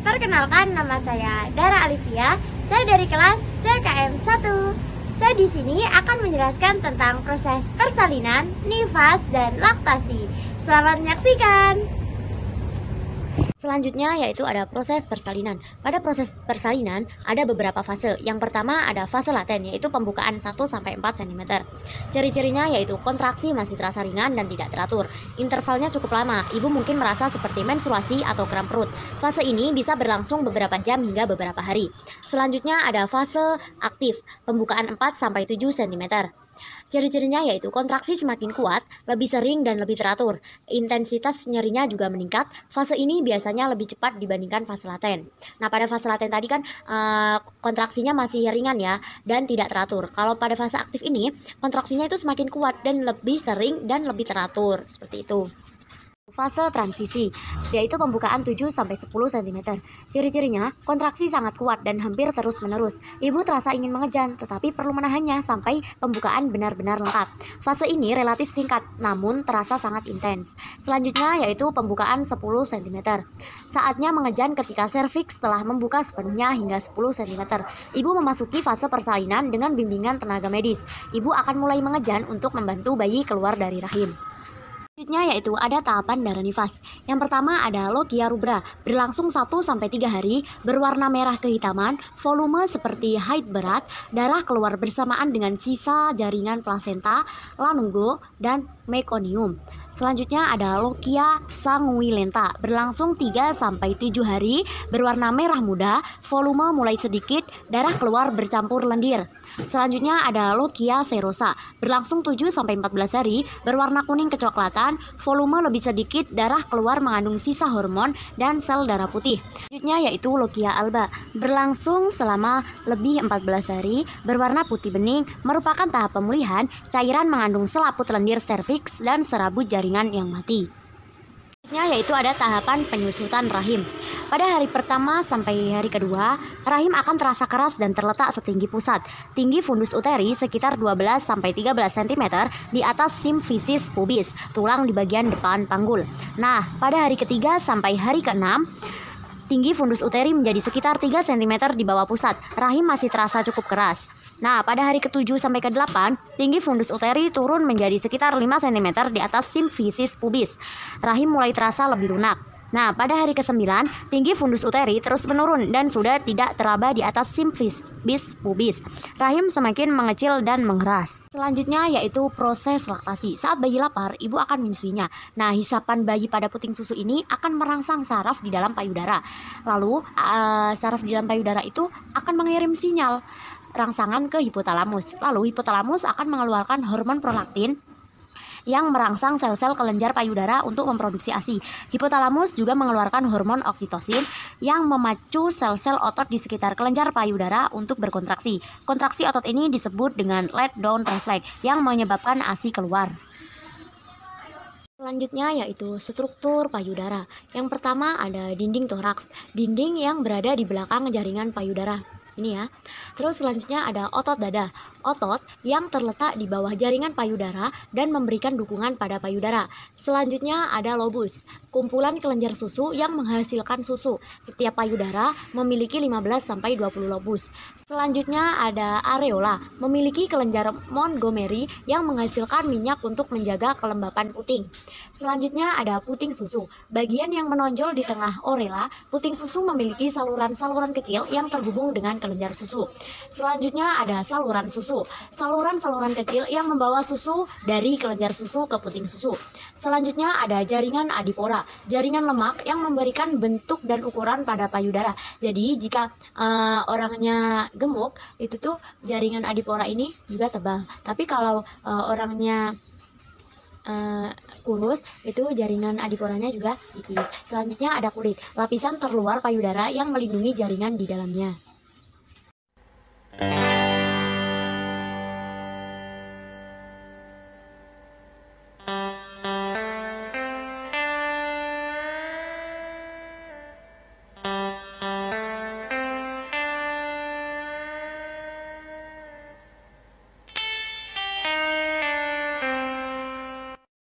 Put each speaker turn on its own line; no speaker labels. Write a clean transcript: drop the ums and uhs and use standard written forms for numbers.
Perkenalkan, nama saya Dara Alivia. Saya dari kelas CKM 1. Saya di sini akan menjelaskan tentang proses persalinan, nifas, dan laktasi. Selamat menyaksikan. Selanjutnya yaitu ada proses persalinan. Pada proses persalinan ada beberapa fase. Yang pertama ada fase laten, yaitu pembukaan 1-4 cm. Ciri-cirinya yaitu kontraksi masih terasa ringan dan tidak teratur. Intervalnya cukup lama. Ibu mungkin merasa seperti menstruasi atau kram perut. Fase ini bisa berlangsung beberapa jam hingga beberapa hari. Selanjutnya ada fase aktif, pembukaan 4-7 cm. Ciri-cirinya yaitu kontraksi semakin kuat, lebih sering dan lebih teratur. Intensitas nyerinya juga meningkat. Fase ini biasanya lebih cepat dibandingkan fase laten. Nah, pada fase laten tadi kan kontraksinya masih ringan ya dan tidak teratur. Kalau pada fase aktif ini kontraksinya itu semakin kuat dan lebih sering dan lebih teratur. Seperti itu. Fase transisi, yaitu pembukaan 7-10 cm. Ciri-cirinya, kontraksi sangat kuat dan hampir terus-menerus. Ibu terasa ingin mengejan, tetapi perlu menahannya sampai pembukaan benar-benar lengkap. Fase ini relatif singkat, namun terasa sangat intens. Selanjutnya yaitu pembukaan 10 cm. Saatnya mengejan ketika serviks telah membuka sepenuhnya hingga 10 cm. Ibu memasuki fase persalinan dengan bimbingan tenaga medis. Ibu akan mulai mengejan untuk membantu bayi keluar dari rahim. Selanjutnya yaitu ada tahapan darah nifas. Yang pertama ada logia rubra, berlangsung 1-3 hari, berwarna merah kehitaman, volume seperti haid berat, darah keluar bersamaan dengan sisa jaringan plasenta, lanunggo, dan mekonium. Selanjutnya ada logia sanguinolenta, berlangsung 3-7 hari, berwarna merah muda, volume mulai sedikit, darah keluar bercampur lendir. Selanjutnya ada logia serosa, berlangsung 7-14 hari, berwarna kuning kecoklatan, volume lebih sedikit, darah keluar mengandung sisa hormon dan sel darah putih. Selanjutnya yaitu logia alba, berlangsung selama lebih 14 hari, berwarna putih bening, merupakan tahap pemulihan, cairan mengandung selaput lendir serviks dan serabut jaringan yang mati. Selanjutnya yaitu ada tahapan penyusutan rahim. Pada hari pertama sampai hari kedua, rahim akan terasa keras dan terletak setinggi pusat. Tinggi fundus uteri sekitar 12-13 cm di atas simfisis pubis, tulang di bagian depan panggul. Nah, pada hari ketiga sampai hari keenam, tinggi fundus uteri menjadi sekitar 3 cm di bawah pusat. Rahim masih terasa cukup keras. Nah, pada hari ke-7 sampai ke-8, tinggi fundus uteri turun menjadi sekitar 5 cm di atas simfisis pubis. Rahim mulai terasa lebih lunak. Nah, pada hari ke-9, tinggi fundus uteri terus menurun dan sudah tidak teraba di atas simfisis pubis. Rahim semakin mengecil dan mengeras. Selanjutnya yaitu proses laktasi. Saat bayi lapar, ibu akan menyusuinya. Nah, hisapan bayi pada puting susu ini akan merangsang saraf di dalam payudara. Lalu, saraf di dalam payudara itu akan mengirim sinyal rangsangan ke hipotalamus. Lalu, hipotalamus akan mengeluarkan hormon prolaktin yang merangsang sel-sel kelenjar payudara untuk memproduksi ASI. Hipotalamus juga mengeluarkan hormon oksitosin yang memacu sel-sel otot di sekitar kelenjar payudara untuk berkontraksi. Kontraksi otot ini disebut dengan let down reflex yang menyebabkan ASI keluar. Selanjutnya yaitu struktur payudara. Yang pertama ada dinding toraks, dinding yang berada di belakang jaringan payudara. Ini ya. Terus selanjutnya ada otot dada, otot yang terletak di bawah jaringan payudara dan memberikan dukungan pada payudara. Selanjutnya ada lobus, kumpulan kelenjar susu yang menghasilkan susu. Setiap payudara memiliki 15-20 lobus. Selanjutnya ada areola, memiliki kelenjar Montgomery yang menghasilkan minyak untuk menjaga kelembapan puting. Selanjutnya ada puting susu, bagian yang menonjol di tengah orela. Puting susu memiliki saluran-saluran kecil yang terhubung dengan kelenjar susu. Selanjutnya ada saluran susu, saluran-saluran kecil yang membawa susu dari kelenjar susu ke puting susu. Selanjutnya ada jaringan adipora, jaringan lemak yang memberikan bentuk dan ukuran pada payudara. Jadi jika orangnya gemuk, itu tuh jaringan adipora ini juga tebal. Tapi kalau orangnya kurus, itu jaringan adiporanya juga tipis. Selanjutnya ada kulit, lapisan terluar payudara yang melindungi jaringan di dalamnya.